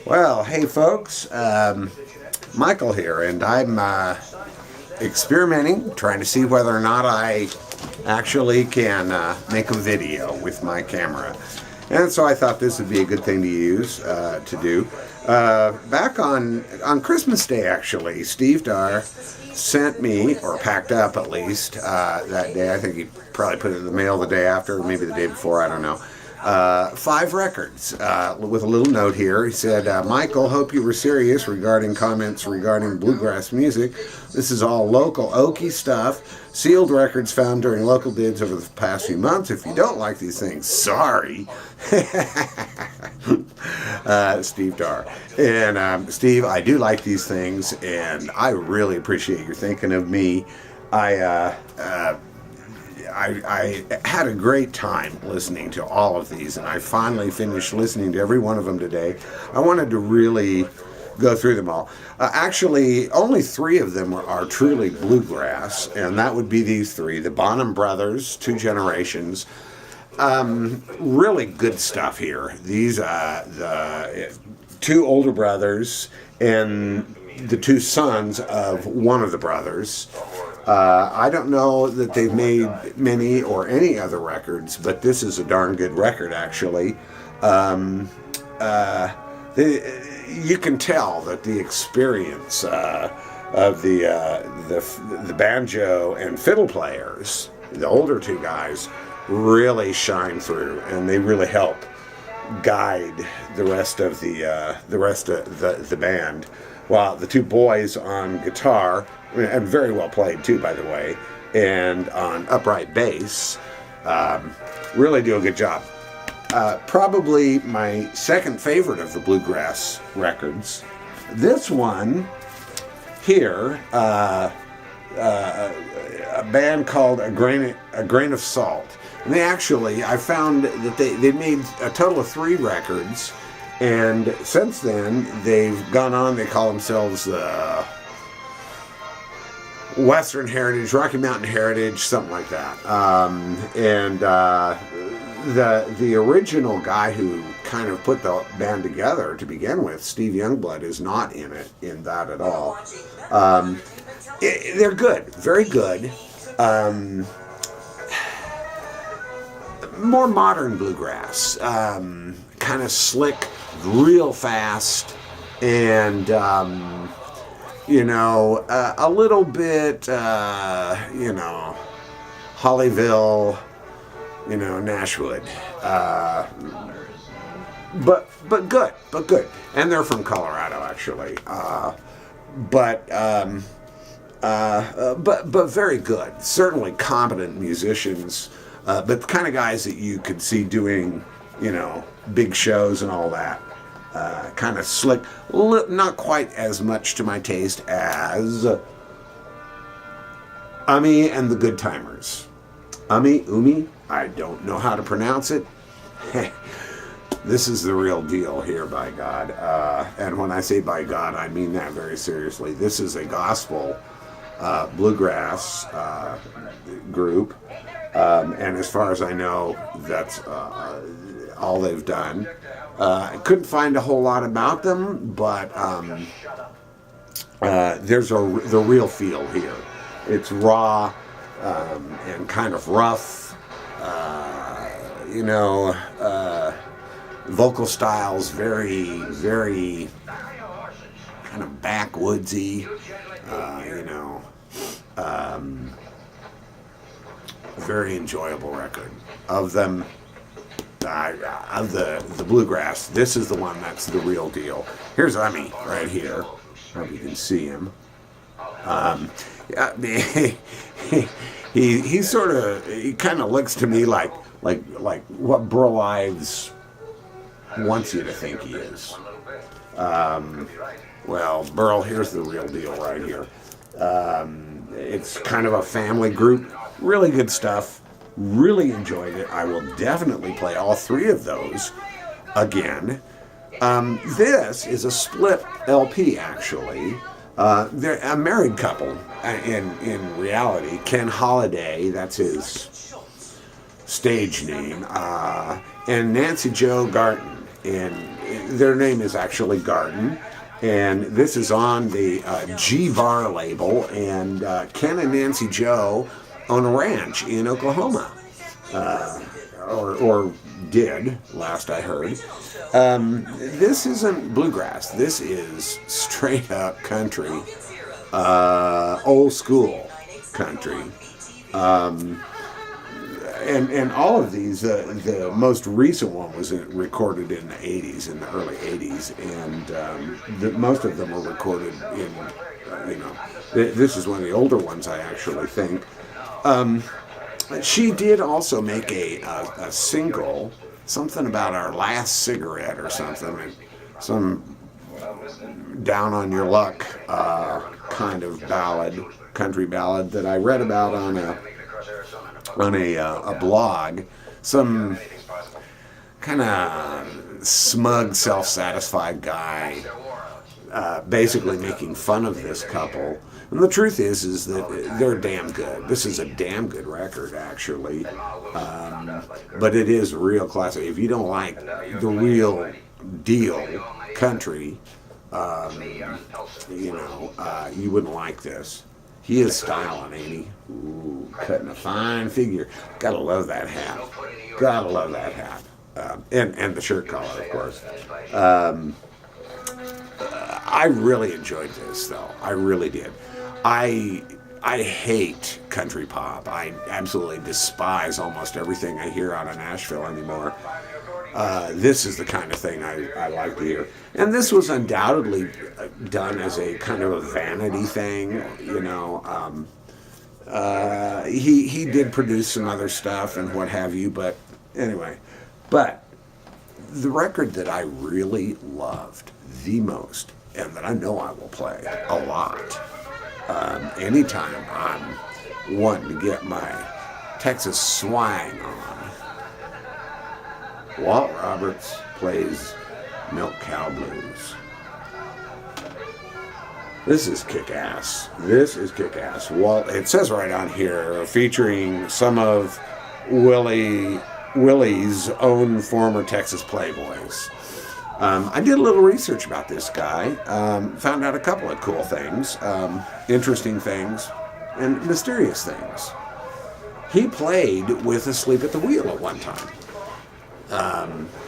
Well, hey folks, Michael here, and I'm experimenting, trying to see whether or not I actually can make a video with my camera. And so I thought this would be a good thing to use, to do. Back on Christmas Day, actually, Steve Darr sent me, or packed up at least, that day. I think he probably put it in the mail the day after, or maybe the day before, I don't know. 5 records, with a little note here. He said, Michael, hope you were serious regarding comments regarding bluegrass music. This is all local Okie stuff. Sealed records found during local bids over the past few months. If you don't like these things, sorry. Steve Darr. And Steve, I do like these things, and I really appreciate you thinking of me. I had a great time listening to all of these, and I finally finished listening to every one of them today. I wanted to really go through them all. Actually, only 3 of them are truly bluegrass, and that would be these 3. The Bonham Brothers, 2 generations. Really good stuff here. These, the 2 older brothers and the 2 sons of one of the brothers. I don't know that they've made many or any other records, but this is a darn good record, actually. You can tell that the experience of the banjo and fiddle players, the older 2 guys, really shine through, and they really help guide the rest of the band. While the 2 boys on guitar, and very well played too, by the way, and on upright bass, really do a good job. Probably my second favorite of the bluegrass records. This one here, a band called A Grain of Salt. And they actually, I found that they made a total of 3 records. And since then, they've gone on, they call themselves Western Heritage, Rocky Mountain Heritage, something like that. The original guy who kind of put the band together to begin with, Steve Youngblood, is not in that at all. They're good, very good. More modern bluegrass, kind of slick, real fast, and a little bit, Hollyville, Nashwood, but good, and they're from Colorado, actually, but very good. Certainly competent musicians, but the kind of guys that you could see doing, big shows and all that. Kind of slick, not quite as much to my taste as Umi and the Good Timers. Umi, I don't know how to pronounce it. This is the real deal here, by God. And when I say by God, I mean that very seriously. This is a gospel bluegrass group. And as far as I know, that's all they've done. I couldn't find a whole lot about them, but there's the real feel here. It's raw and kind of rough, vocal styles very, very kind of backwoodsy, very enjoyable record. Of them, of the bluegrass, this is the one that's the real deal. Here's Umi right here. Hope you can see him. He kind of looks to me like what Burl Ives wants you to think he is. Well, Burl, here's the real deal right here. It's kind of a family group. Really good stuff. Really enjoyed it. I will definitely play all 3 of those again. This is a split LP, actually. They're a married couple in reality. Ken Holiday, that's his stage name, and Nancy Jo Garton. And their name is actually Garden, and this is on the G-Bar label, and Ken and Nancy Joe own a ranch in Oklahoma, or did, last I heard. This isn't bluegrass. This is straight up country, old school country. And all of these, the most recent one was recorded in the 80s, in the early 80s, and most of them were recorded in, this is one of the older ones, I actually think. She did also make a single, something about our last cigarette or something, and some down on your luck kind of ballad, country ballad that I read about on a blog. Some kind of smug, self-satisfied guy basically making fun of this couple. And the truth is that they're damn good. This is a damn good record, actually. But it is real classic. If you don't like the real deal country, you wouldn't like this. He is styling, ain't he? Ooh, cutting a fine figure. Gotta love that hat. Gotta love that hat. And the shirt collar, of course. I really enjoyed this, though. I really did. I hate country pop. I absolutely despise almost everything I hear out of Nashville anymore. This is the kind of thing I like to hear. And this was undoubtedly done as a kind of a vanity thing, He did produce some other stuff and what have you, but anyway. But the record that I really loved the most, and that I know I will play a lot, anytime I'm wanting to get my Texas swang on, Walt Roberts plays Milk Cow Blues. This is kick-ass. This is kick-ass. Walt, it says right on here, featuring some of Willie's own former Texas Playboys. I did a little research about this guy, found out a couple of cool things, interesting things, and mysterious things. He played with Asleep at the Wheel at one time.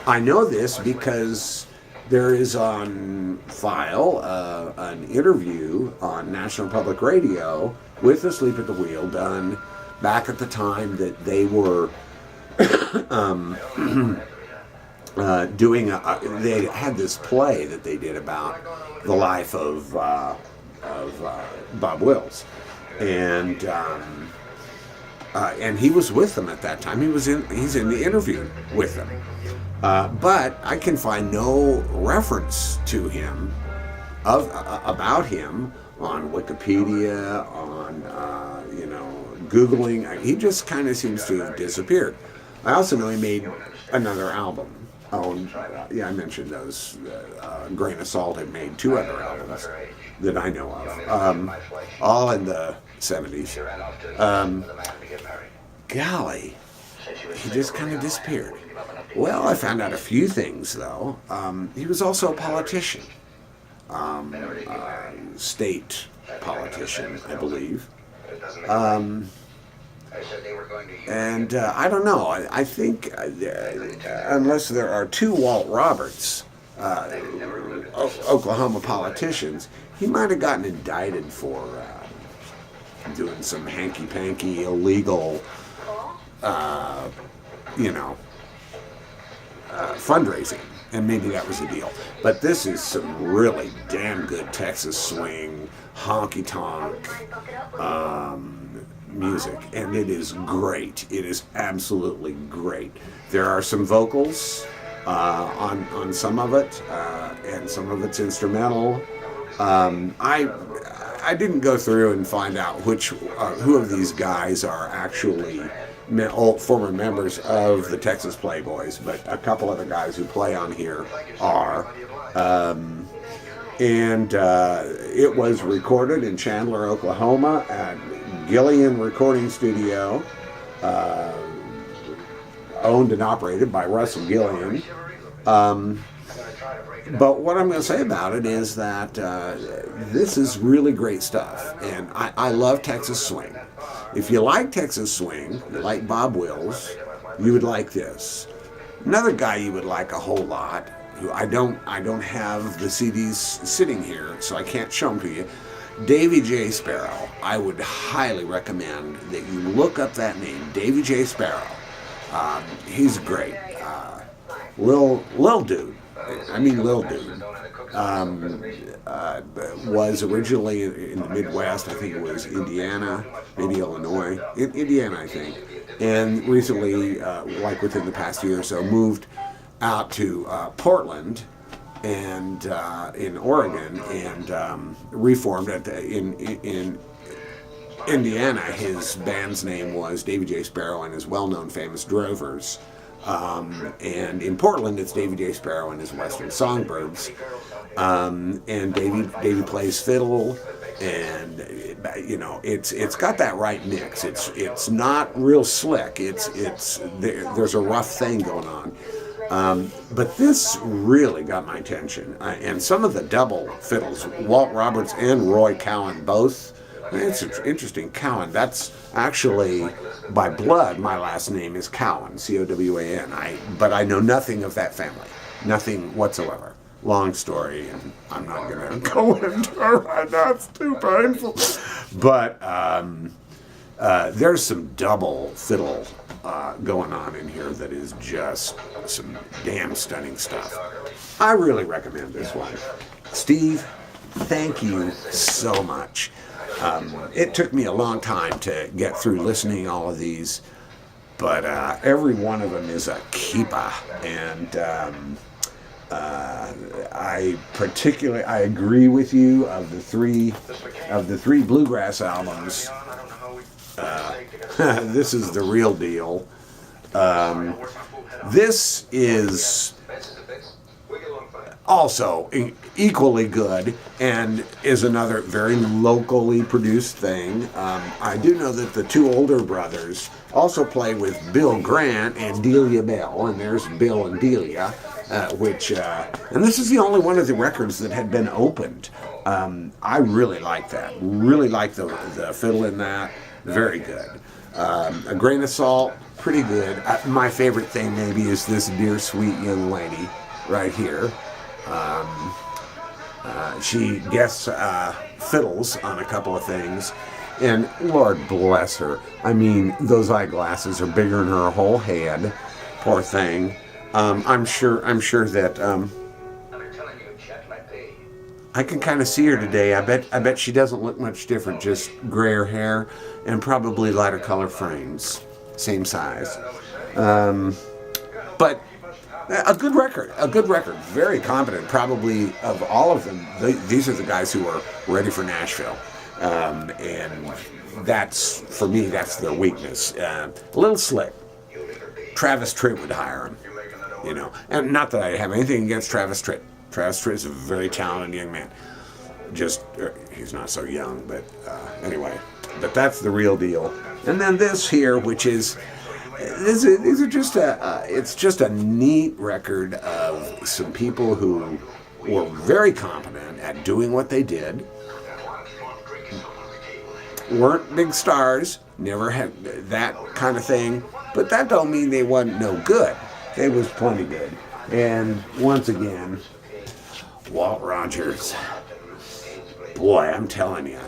I know this because there is on file an interview on National Public Radio with Asleep at the Wheel done back at the time that they were they had this play that they did about the life of Bob Wills, and he was with them at that time. He's in the interview with them, but I can find no reference to him about him on Wikipedia, on Googling. He just kind of seems to have disappeared. I also know he made another album. I mentioned those. Grain of Salt had made 2 other albums that I know of, all in the 70s. Golly, he just kind of disappeared. Well, I found out a few things, though. He was also a politician, state politician, I believe. And I don't know. I think unless there are 2 Walt Roberts, Oklahoma politicians, he might have gotten indicted for doing some hanky-panky illegal, fundraising. And maybe that was the deal. But this is some really damn good Texas swing, honky-tonk, music, and it is great. It is absolutely great. There are some vocals on some of it, and some of it's instrumental. I didn't go through and find out who of these guys are actually former members of the Texas Playboys, but a couple of the guys who play on here are. And it was recorded in Chandler, Oklahoma at Gillian Recording Studio, owned and operated by Russell Gillian. But what I'm going to say about it is that this is really great stuff. And I love Texas swing. If you like Texas swing, you like Bob Wills, you would like this. Another guy you would like a whole lot, who I don't have the CDs sitting here, so I can't show them to you. Davy J. Sparrow. I would highly recommend that you look up that name, Davy J. Sparrow. He's great. Lil dude. I mean, Lil dude. Was originally in the Midwest. I think it was Indiana, maybe Illinois. Indiana, I think. And recently, like within the past year or so, moved out to Portland and in Oregon, and reformed in Indiana. His band's name was Davy J. Sparrow and his well-known famous Drovers. And in Portland, it's Davy J. Sparrow and his Western Songbirds. And Davy plays fiddle, and it's got that right mix. It's not real slick. There's a rough thing going on. But this really got my attention. And some of the double fiddles, Walt Roberts and Roy Cowan both. It's interesting. Cowan, that's actually, by blood, my last name is Cowan, C-O-W-A-N. But I know nothing of that family. Nothing whatsoever. Long story, and I'm not going to go into it right now. It's too painful. But there's some double fiddle going on in here that is just some damn stunning stuff. I really recommend this one. Steve, thank you so much. It took me a long time to get through listening to all of these, but every one of them is a keeper. And I agree with you. Of the three bluegrass albums, this is the real deal. This is also equally good and is another very locally produced thing. I do know that the two older brothers also play with Bill Grant and Delia Bell, and there's Bill and Delia, and this is the only one of the records that had been opened. I really like that. Really like the fiddle in that. Very good. A Grain of Salt, pretty good. My favorite thing maybe is this Dear Sweet Young Lady right here. She guests fiddles on a couple of things, and Lord bless her. I mean, those eyeglasses are bigger than her whole head. Poor thing. I'm sure that I can kind of see her today. I bet she doesn't look much different. Just grayer hair and probably lighter color frames, same size. But a good record, very competent. Probably of all of them, these are the guys who are ready for Nashville, and that's, for me, that's their weakness. A little slick. Travis Tritt would hire him, and not that I have anything against Travis Tritt. Travis Tritt is a very talented young man. Just, he's not so young, but anyway. But that's the real deal. And then this here, which is, these are just it's just a neat record of some people who were very competent at doing what they did. Weren't big stars, never had that kind of thing, but that don't mean they wasn't no good. They was plenty good. And once again, Walt Rogers. Boy, I'm telling you,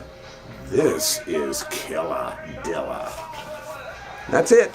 this is killer dilla. That's it.